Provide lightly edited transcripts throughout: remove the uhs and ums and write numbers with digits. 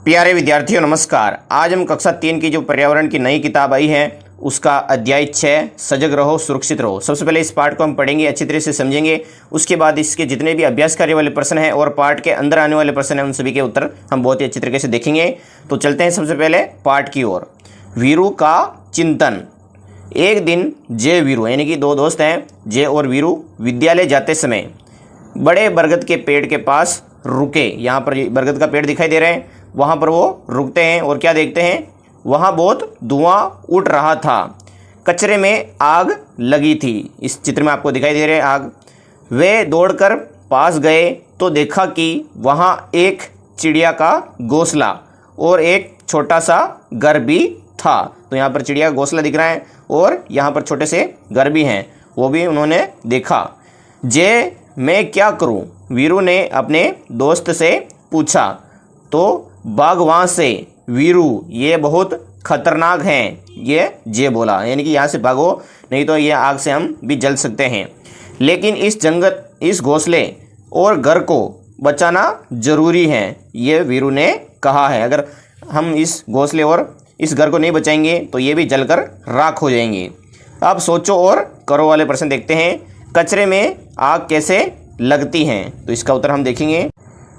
प्यारे विद्यार्थियों नमस्कार। आज हम कक्षा 3 की जो पर्यावरण की नई किताब आई है उसका अध्याय 6 सजग रहो सुरक्षित रहो। सबसे पहले इस पाठ को हम पढ़ेंगे, अच्छी तरह से समझेंगे। उसके बाद इसके जितने भी अभ्यास कार्य वाले प्रश्न हैं और पाठ के अंदर आने वाले प्रश्न हैं उन सभी के उत्तर हम बहुत ही अच्छी तरीके से देखेंगे। तो चलते हैं सबसे पहले पाठ की ओर। वीरू का चिंतन। एक दिन जय वीरू यानी कि दो दोस्त हैं, जय और वीरू, विद्यालय जाते समय बड़े बरगद के पेड़ के पास रुके। यहाँ पर बरगद का पेड़ दिखाई दे रहे हैं, वहाँ पर वो रुकते हैं और क्या देखते हैं, वहाँ बहुत धुआं उठ रहा था। कचरे में आग लगी थी। इस चित्र में आपको दिखाई दे रहे हैं आग। वे दौड़कर पास गए तो देखा कि वहाँ एक चिड़िया का घोंसला और एक छोटा सा घर भी था। तो यहाँ पर चिड़िया का घोंसला दिख रहा है और यहाँ पर छोटे से घर भी हैं, वो भी उन्होंने देखा। जे मैं क्या करूं? वीरू ने अपने दोस्त से पूछा। तो बागवान से वीरू, ये बहुत खतरनाक हैं, ये जे बोला, यानी कि यहाँ से भागो नहीं तो ये आग से हम भी जल सकते हैं। लेकिन इस घोंसले और घर को बचाना जरूरी है, ये वीरू ने कहा है। अगर हम इस घोंसले और इस घर को नहीं बचाएंगे तो ये भी जलकर राख हो जाएंगे। अब सोचो और करो वाले प्रश्न देखते हैं। कचरे में आग कैसे लगती हैं? तो इसका उत्तर हम देखेंगे।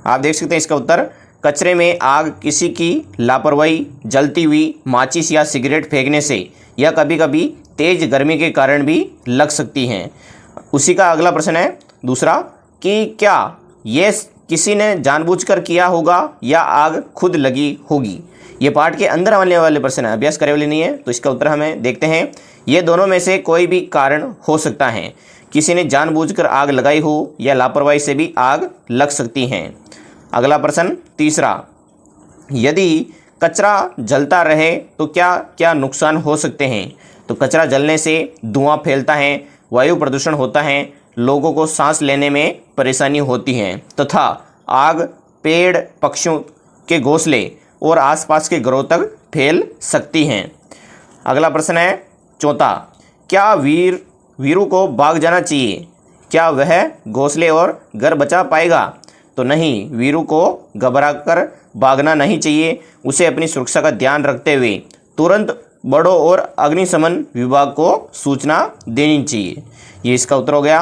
आप देख सकते हैं इसका उत्तर, कचरे में आग किसी की लापरवाही, जलती हुई माचिस या सिगरेट फेंकने से या कभी कभी तेज गर्मी के कारण भी लग सकती हैं। उसी का अगला प्रश्न है दूसरा कि क्या ये किसी ने जानबूझकर किया होगा या आग खुद लगी होगी? ये पाठ के अंदर आने वाले प्रश्न है, अभ्यास करने वाले नहीं है। तो इसका उत्तर हमें देखते हैं। ये दोनों में से कोई भी कारण हो सकता है। किसी ने जानबूझकर आग लगाई हो या लापरवाही से भी आग लग सकती हैं। अगला प्रश्न तीसरा, यदि कचरा जलता रहे तो क्या क्या नुकसान हो सकते हैं? तो कचरा जलने से धुआं फैलता है, वायु प्रदूषण होता है, लोगों को सांस लेने में परेशानी होती है तथा आग पेड़, पक्षियों के घोंसले और आसपास के घरों तक फैल सकती हैं। अगला प्रश्न है चौथा, क्या वीरू को भाग जाना चाहिए? क्या वह घोंसले और घर बचा पाएगा? तो नहीं, वीरू को घबराकर भागना नहीं चाहिए। उसे अपनी सुरक्षा का ध्यान रखते हुए तुरंत बड़ों और अग्निशमन विभाग को सूचना देनी चाहिए। ये इसका उत्तर हो गया।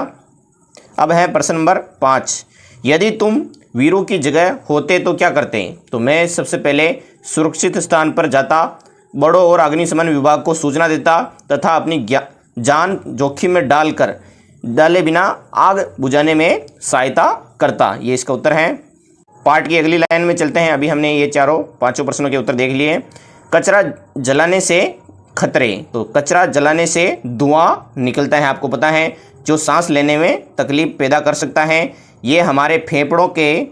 अब है प्रश्न नंबर 5, यदि तुम वीरू की जगह होते तो क्या करते? तो मैं सबसे पहले सुरक्षित स्थान पर जाता, बड़ों और अग्निशमन विभाग को सूचना देता तथा अपनी जान जोखिम में डाले बिना आग बुझाने में सहायता करता। ये इसका उत्तर है। पाठ की अगली लाइन में चलते हैं। अभी हमने ये पांचों प्रश्नों के उत्तर देख लिए। कचरा जलाने से खतरे। तो कचरा जलाने से धुआं निकलता है, आपको पता है, जो सांस लेने में तकलीफ पैदा कर सकता है। ये हमारे फेफड़ों के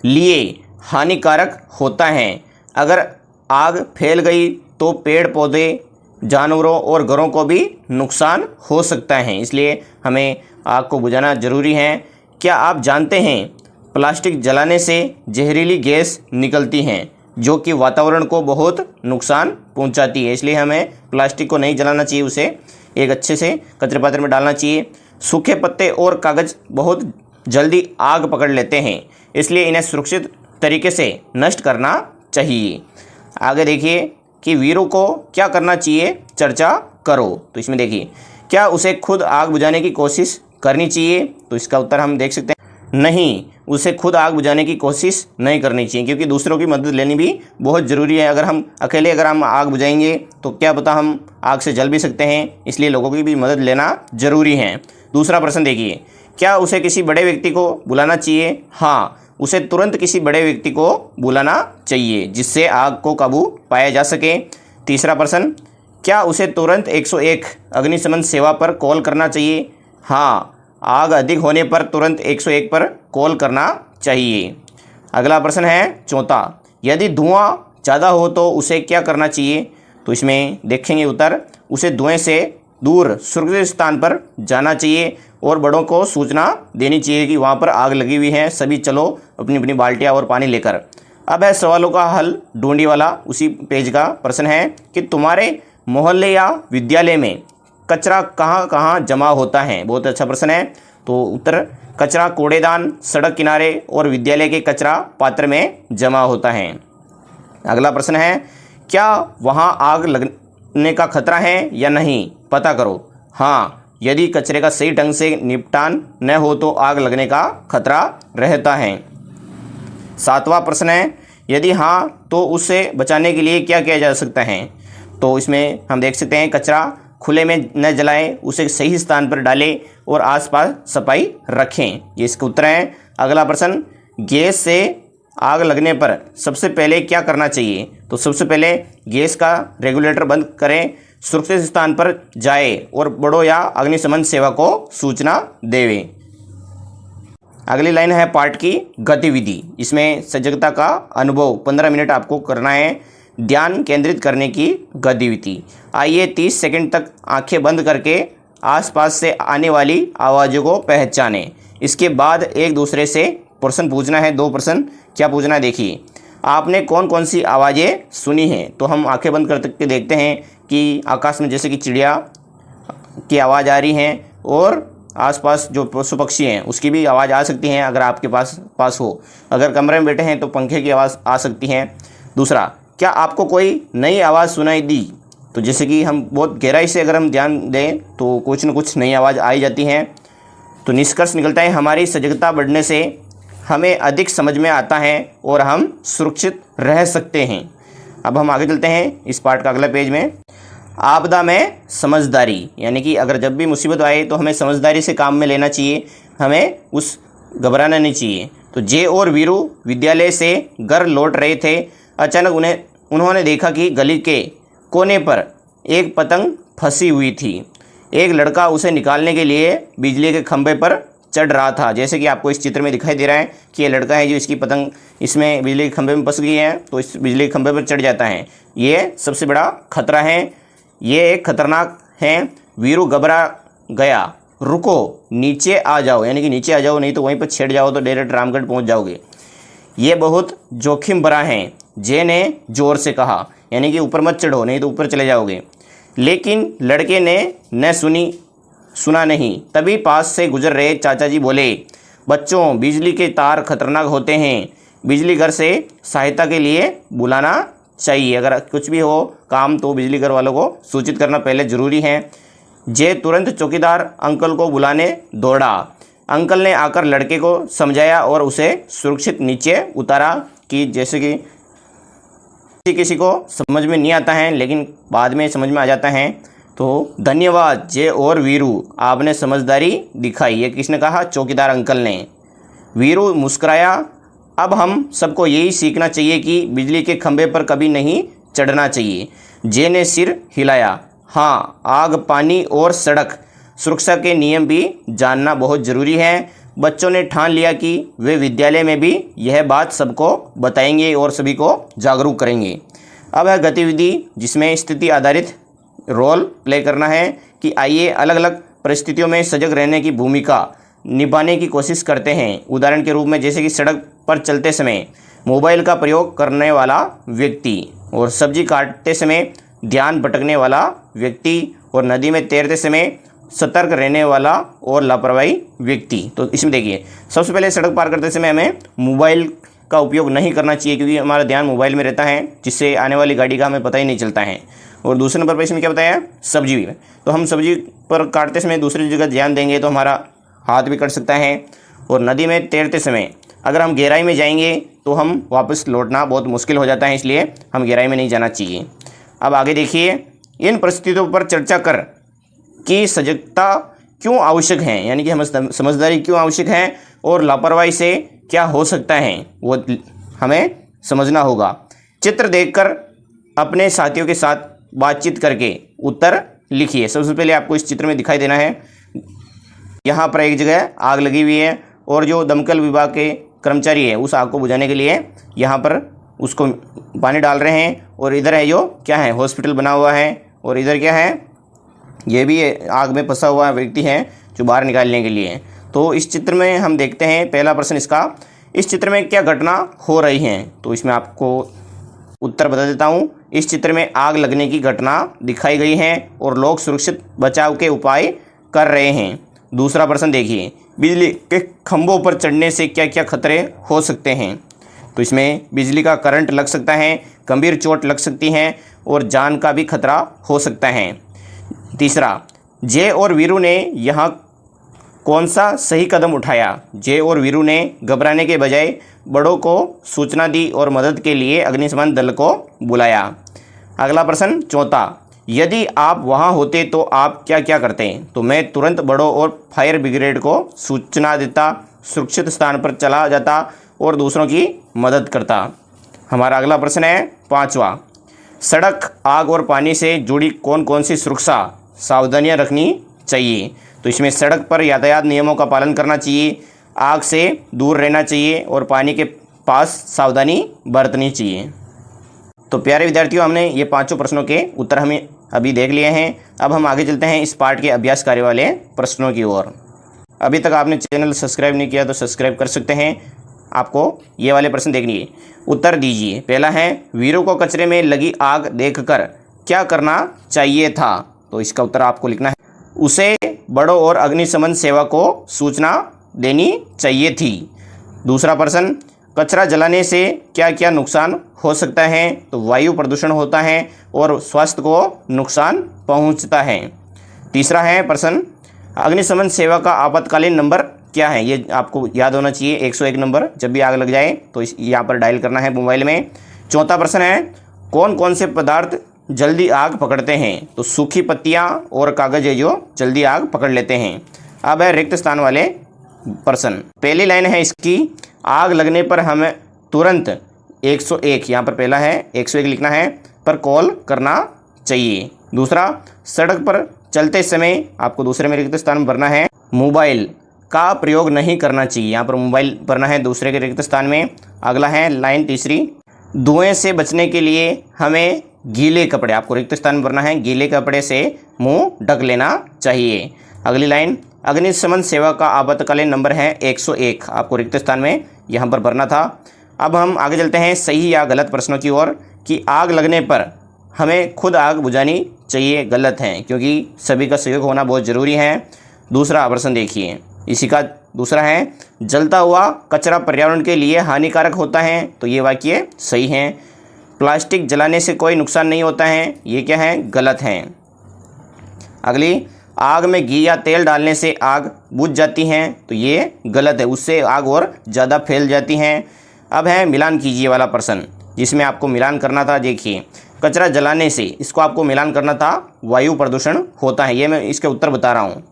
लिए हानिकारक होता है। अगर आग फैल गई तो पेड़ पौधे, जानवरों और घरों को भी नुकसान हो सकता है, इसलिए हमें आग को बुझाना जरूरी है। क्या आप जानते हैं प्लास्टिक जलाने से जहरीली गैस निकलती हैं जो कि वातावरण को बहुत नुकसान पहुंचाती है, इसलिए हमें प्लास्टिक को नहीं जलाना चाहिए, उसे एक अच्छे से कचरे पात्र में डालना चाहिए। सूखे पत्ते और कागज़ बहुत जल्दी आग पकड़ लेते हैं, इसलिए इन्हें सुरक्षित तरीके से नष्ट करना चाहिए। आगे देखिए कि वीरू को क्या करना चाहिए, चर्चा करो। तो इसमें देखिए, क्या उसे खुद आग बुझाने की कोशिश करनी चाहिए? तो इसका उत्तर हम देख सकते हैं, नहीं, उसे खुद आग बुझाने की कोशिश नहीं करनी चाहिए, क्योंकि दूसरों की मदद लेनी भी बहुत ज़रूरी है। अगर हम आग बुझाएंगे तो क्या पता हम आग से जल भी सकते हैं, इसलिए लोगों की भी मदद लेना ज़रूरी है। दूसरा प्रश्न देखिए, क्या उसे किसी बड़े व्यक्ति को बुलाना चाहिए? हाँ, उसे तुरंत किसी बड़े व्यक्ति को बुलाना चाहिए जिससे आग को काबू पाया जा सके। तीसरा प्रश्न, क्या उसे तुरंत 101 अग्निशमन सेवा पर कॉल करना चाहिए? हाँ, आग अधिक होने पर तुरंत 101 पर कॉल करना चाहिए। अगला प्रश्न है चौथा, यदि धुआं ज़्यादा हो तो उसे क्या करना चाहिए? तो इसमें देखेंगे उत्तर, उसे धुएं से दूर सुरक्षित स्थान पर जाना चाहिए और बड़ों को सूचना देनी चाहिए कि वहाँ पर आग लगी हुई है, सभी चलो अपनी अपनी बाल्टियाँ और पानी लेकर। अब है सवालों का हल ढूंढी वाला, उसी पेज का प्रश्न है कि तुम्हारे मोहल्ले या विद्यालय में कचरा कहाँ कहाँ जमा होता है? बहुत अच्छा प्रश्न है। तो उत्तर कचरा कूड़ेदान, सड़क किनारे और विद्यालय के कचरा पात्र में जमा होता है। अगला प्रश्न है, क्या वहाँ आग लगने का खतरा है या नहीं, पता करो। हाँ, यदि कचरे का सही ढंग से निपटान न हो तो आग लगने का खतरा रहता है। 7वां प्रश्न है, यदि हाँ तो उसे बचाने के लिए क्या किया जा सकता है। तो इसमें हम देख सकते हैं, कचरा खुले में न जलाएं, उसे सही स्थान पर डालें और आसपास सफाई रखें। ये इसका उत्तर है। अगला प्रश्न, गैस से आग लगने पर सबसे पहले क्या करना चाहिए। तो सबसे पहले गैस का रेगुलेटर बंद करें, सुरक्षित स्थान पर जाए और बड़ों या अग्निशमन सेवा को सूचना देवें। अगली लाइन है पाठ की गतिविधि। इसमें सजगता का अनुभव 15 मिनट आपको करना है। ध्यान केंद्रित करने की गतिविधि। आइए 30 सेकंड तक आंखें बंद करके आसपास से आने वाली आवाज़ों को पहचानें। इसके बाद एक दूसरे से प्रश्न पूछना है। 2 प्रश्न क्या पूछना है, देखिए। आपने कौन कौन सी आवाज़ें सुनी हैं। तो हम आंखें बंद करके देखते हैं कि आकाश में जैसे कि चिड़िया की आवाज़ आ रही है और आसपास जो पशु पक्षी हैं उसकी भी आवाज़ आ सकती है अगर आपके पास हो। अगर कमरे में बैठे हैं तो पंखे की आवाज़ आ सकती है। दूसरा, क्या आपको कोई नई आवाज़ सुनाई दी। तो जैसे कि हम बहुत गहराई से अगर हम ध्यान दें तो कुछ न कुछ नई आवाज़ आई जाती हैं। तो निष्कर्ष निकलता है, हमारी सजगता बढ़ने से हमें अधिक समझ में आता है और हम सुरक्षित रह सकते हैं। अब हम आगे चलते हैं इस पार्ट का अगला पेज में। आपदा में समझदारी, यानी कि अगर जब भी मुसीबत आए तो हमें समझदारी से काम में लेना चाहिए, हमें घबराना नहीं चाहिए। तो जय और वीरू विद्यालय से घर लौट रहे थे। अचानक उन्होंने देखा कि गली के कोने पर एक पतंग फंसी हुई थी। एक लड़का उसे निकालने के लिए बिजली के खंभे पर चढ़ रहा था। जैसे कि आपको इस चित्र में दिखाई दे रहा है कि ये लड़का है जो इसकी पतंग इसमें बिजली के खंभे में फंस गई है, तो इस बिजली के खंभे पर चढ़ जाता है। ये सबसे बड़ा खतरा है, ये एक खतरनाक है। वीरू घबरा गया। रुको, नीचे आ जाओ, यानी कि नीचे आ जाओ, नहीं तो वहीं पर छिड़ जाओ तो डायरेक्ट रामगढ़ पहुंच जाओगे। ये बहुत जोखिम भरा है, जय ने जोर से कहा, यानी कि ऊपर मत चढ़ो नहीं तो ऊपर चले जाओगे। लेकिन लड़के ने न सुना नहीं। तभी पास से गुजर रहे चाचा जी बोले, बच्चों, बिजली के तार खतरनाक होते हैं, बिजली घर से सहायता के लिए बुलाना चाहिए। अगर कुछ भी हो काम तो बिजली घर वालों को सूचित करना पहले ज़रूरी है। जय तुरंत चौकीदार अंकल को बुलाने दौड़ा। अंकल ने आकर लड़के को समझाया और उसे सुरक्षित नीचे उतारा। कि जैसे कि किसी को समझ में नहीं आता है लेकिन बाद में समझ में आ जाता है। तो धन्यवाद जय और वीरू, आपने समझदारी दिखाई। ये किसने कहा, चौकीदार अंकल ने। वीरू मुस्कुराया। अब हम सबको यही सीखना चाहिए कि बिजली के खंभे पर कभी नहीं चढ़ना चाहिए। जय ने सिर हिलाया। हाँ, आग, पानी और सड़क सुरक्षा के नियम भी जानना बहुत ज़रूरी है। बच्चों ने ठान लिया कि वे विद्यालय में भी यह बात सबको बताएंगे और सभी को जागरूक करेंगे। अब है गतिविधि जिसमें स्थिति आधारित रोल प्ले करना है कि आइए अलग अलग परिस्थितियों में सजग रहने की भूमिका निभाने की कोशिश करते हैं। उदाहरण के रूप में जैसे कि सड़क पर चलते समय मोबाइल का प्रयोग करने वाला व्यक्ति, और सब्जी काटते समय ध्यान भटकने वाला व्यक्ति, और नदी में तैरते समय सतर्क रहने वाला और लापरवाही व्यक्ति। तो इसमें देखिए, सबसे पहले सड़क पार करते समय हमें मोबाइल का उपयोग नहीं करना चाहिए क्योंकि हमारा ध्यान मोबाइल में रहता है जिससे आने वाली गाड़ी का हमें पता ही नहीं चलता है। और दूसरे नंबर पर इसमें क्या बताया, सब्जी भी। तो हम सब्जी पर काटते समय दूसरी जगह ध्यान देंगे तो हमारा हाथ भी कट सकता है। और नदी में तैरते समय अगर हम गहराई में जाएंगे तो हम वापस लौटना बहुत मुश्किल हो जाता है, इसलिए हम गहराई में नहीं जाना चाहिए। अब आगे देखिए, इन परिस्थितियों पर चर्चा कर कि सजगता क्यों आवश्यक है, यानी कि हम समझदारी क्यों आवश्यक है और लापरवाही से क्या हो सकता है वो हमें समझना होगा। चित्र देखकर अपने साथियों के साथ बातचीत करके उत्तर लिखिए। सबसे पहले आपको इस चित्र में दिखाई देना है, यहाँ पर एक जगह आग लगी हुई है और जो दमकल विभाग के कर्मचारी है उस आग को बुझाने के लिए यहाँ पर उसको पानी डाल रहे हैं। और इधर है जो क्या है, हॉस्पिटल बना हुआ है, और इधर क्या है, ये भी आग में फंसा हुआ व्यक्ति है जो बाहर निकालने के लिए। तो इस चित्र में हम देखते हैं पहला प्रश्न इसका, इस चित्र में क्या घटना हो रही है। तो इसमें आपको उत्तर बता देता हूँ। इस चित्र में आग लगने की घटना दिखाई गई है और लोग सुरक्षित बचाव के उपाय कर रहे हैं। दूसरा प्रश्न देखिए, बिजली के खंभों पर चढ़ने से क्या क्या खतरे हो सकते हैं? तो इसमें बिजली का करंट लग सकता है, गंभीर चोट लग सकती है और जान का भी खतरा हो सकता है। तीसरा, जय और वीरू ने यहाँ कौन सा सही कदम उठाया? जय और वीरू ने घबराने के बजाय बड़ों को सूचना दी और मदद के लिए अग्निशमन दल को बुलाया। अगला प्रश्न चौथा, यदि आप वहां होते तो आप क्या क्या करते? तो मैं तुरंत बड़ों और फायर ब्रिगेड को सूचना देता, सुरक्षित स्थान पर चला जाता और दूसरों की मदद करता। हमारा अगला प्रश्न है पांचवा, सड़क, आग और पानी से जुड़ी कौन कौन सी सुरक्षा सावधानियां रखनी चाहिए? तो इसमें सड़क पर यातायात नियमों का पालन करना चाहिए, आग से दूर रहना चाहिए और पानी के पास सावधानी बरतनी चाहिए। तो प्यारे विद्यार्थियों, हमने ये पांचों प्रश्नों के उत्तर हमें अभी देख लिए हैं। अब हम आगे चलते हैं इस पार्ट के अभ्यास कार्य वाले प्रश्नों की ओर। अभी तक आपने चैनल सब्सक्राइब नहीं किया तो सब्सक्राइब कर सकते हैं। आपको ये वाले प्रश्न देखनी है, उत्तर दीजिए। पहला है, वीरू को कचरे में लगी आग देखकर क्या करना चाहिए था? तो इसका उत्तर आपको लिखना है, उसे बड़ों और अग्निशमन सेवा को सूचना देनी चाहिए थी। दूसरा प्रश्न, कचरा जलाने से क्या क्या नुकसान हो सकता है? तो वायु प्रदूषण होता है और स्वास्थ्य को नुकसान पहुंचता है। तीसरा है प्रश्न, अग्निशमन सेवा का आपातकालीन नंबर क्या है? ये आपको याद होना चाहिए, 101 नंबर। जब भी आग लग जाए तो यहाँ पर डायल करना है मोबाइल में। चौथा प्रश्न है, कौन कौन से पदार्थ जल्दी आग पकड़ते हैं? तो सूखी पत्तियाँ और कागज है जो जल्दी आग पकड़ लेते हैं। अब है रिक्त स्थान वाले प्रश्न। पहली लाइन है इसकी, आग लगने पर हमें तुरंत 101, यहाँ पर पहला है 101 लिखना है, पर कॉल करना चाहिए। दूसरा, सड़क पर चलते समय आपको दूसरे में रिक्त स्थान भरना है, मोबाइल का प्रयोग नहीं करना चाहिए। यहाँ पर मोबाइल भरना है दूसरे के रिक्त स्थान में। अगला है लाइन तीसरी, धुएं से बचने के लिए हमें गीले कपड़े, आपको रिक्त स्थान में भरना है, गीले कपड़े से मुंह ढक लेना चाहिए। अगली लाइन, अग्निशमन सेवा का आपातकालीन नंबर है 101, आपको रिक्त स्थान में यहाँ पर भरना था। अब हम आगे चलते हैं सही या गलत प्रश्नों की ओर, कि आग लगने पर हमें खुद आग बुझानी चाहिए, गलत है, क्योंकि सभी का सहयोग होना बहुत ज़रूरी है। दूसरा प्रश्न देखिए, इसी का दूसरा है, जलता हुआ कचरा पर्यावरण के लिए हानिकारक होता है। तो ये वाक्य सही है। प्लास्टिक जलाने से कोई नुकसान नहीं होता है, ये क्या है? गलत है। अगली, आग में घी या तेल डालने से आग बुझ जाती है। तो ये गलत है, उससे आग और ज़्यादा फैल जाती है। अब है मिलान कीजिए वाला प्रश्न, जिसमें आपको मिलान करना था। देखिए, कचरा जलाने से, इसको आपको मिलान करना था, वायु प्रदूषण होता है। ये मैं इसके उत्तर बता रहा हूँ।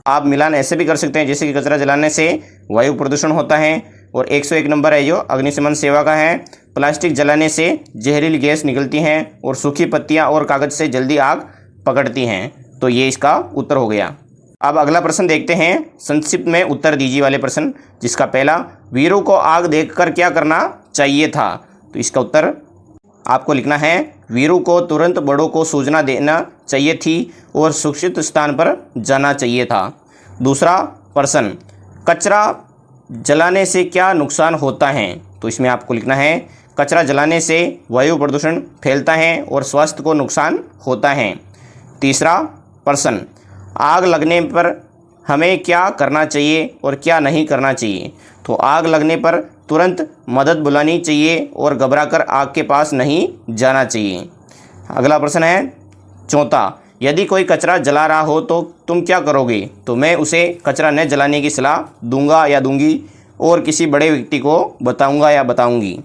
आप मिलान ऐसे भी कर सकते हैं, जैसे कि कचरा जलाने से वायु प्रदूषण होता है। और 101 नंबर है जो अग्निशमन सेवा का है, प्लास्टिक जलाने से जहरीली गैस निकलती हैं और सूखी पत्तियाँ और कागज से जल्दी आग पकड़ती हैं। तो ये इसका उत्तर हो गया। अब अगला प्रश्न देखते हैं, संक्षिप्त में उत्तर दीजिए वाले प्रश्न, जिसका पहला, वीरू को आग देखकर क्या करना चाहिए था? तो इसका उत्तर आपको लिखना है, वीरू को तुरंत बड़ों को सूचना देना चाहिए थी और सुरक्षित स्थान पर जाना चाहिए था। दूसरा प्रश्न, कचरा जलाने से क्या नुकसान होता है? तो इसमें आपको लिखना है, कचरा जलाने से वायु प्रदूषण फैलता है और स्वास्थ्य को नुकसान होता है। तीसरा प्रश्न, आग लगने पर हमें क्या करना चाहिए और क्या नहीं करना चाहिए? तो आग लगने पर तुरंत मदद बुलानी चाहिए और घबराकर आग के पास नहीं जाना चाहिए। अगला प्रश्न है चौथा, यदि कोई कचरा जला रहा हो तो तुम क्या करोगे? तो मैं उसे कचरा न जलाने की सलाह दूंगा या दूंगी और किसी बड़े व्यक्ति को बताऊंगा या बताऊंगी।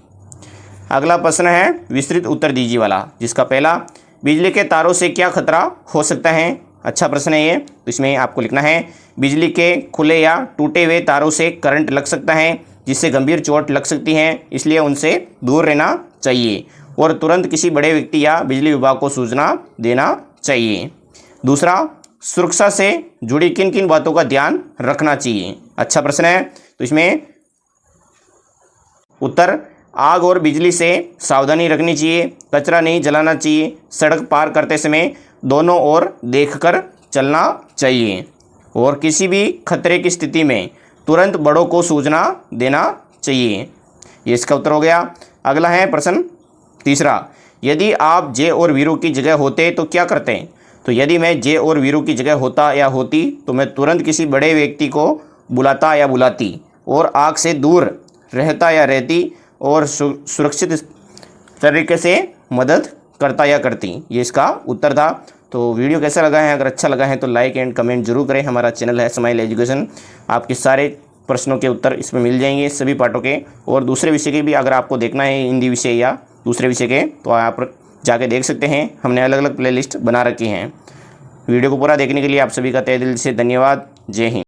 अगला प्रश्न है विस्तृत उत्तर दीजिए वाला, जिसका पहला, बिजली के तारों से क्या खतरा हो सकता है? अच्छा प्रश्न है ये। तो इसमें आपको लिखना है, बिजली के खुले या टूटे हुए तारों से करंट लग सकता है, जिससे गंभीर चोट लग सकती है, इसलिए उनसे दूर रहना चाहिए और तुरंत किसी बड़े व्यक्ति या बिजली विभाग को सूचना देना चाहिए। दूसरा, सुरक्षा से जुड़ी किन किन बातों का ध्यान रखना चाहिए? अच्छा प्रश्न है। तो इसमें उत्तर, आग और बिजली से सावधानी रखनी चाहिए, कचरा नहीं जलाना चाहिए, सड़क पार करते समय दोनों ओर देखकर चलना चाहिए और किसी भी खतरे की स्थिति में तुरंत बड़ों को सूचना देना चाहिए। ये इसका उत्तर हो गया। अगला है प्रश्न तीसरा, यदि आप जे और वीरू की जगह होते तो क्या करते? तो यदि मैं जे और वीरू की जगह होता या होती तो मैं तुरंत किसी बड़े व्यक्ति को बुलाता या बुलाती, और आग से दूर रहता या रहती, और सुरक्षित तरीके से मदद करता या करती। ये इसका उत्तर था। तो वीडियो कैसा लगा है? अगर अच्छा लगा है तो लाइक एंड कमेंट जरूर करें। हमारा चैनल है स्माइल एजुकेशन, आपके सारे प्रश्नों के उत्तर इसमें मिल जाएंगे सभी पाठों के, और दूसरे विषय के भी अगर आपको देखना है हिंदी विषय या दूसरे विषय के, तो आप जाके देख सकते हैं। हमने अलग अलग प्लेलिस्ट बना रखी हैं। वीडियो को पूरा देखने के लिए आप सभी का तहे दिल से धन्यवाद। जय हिंद।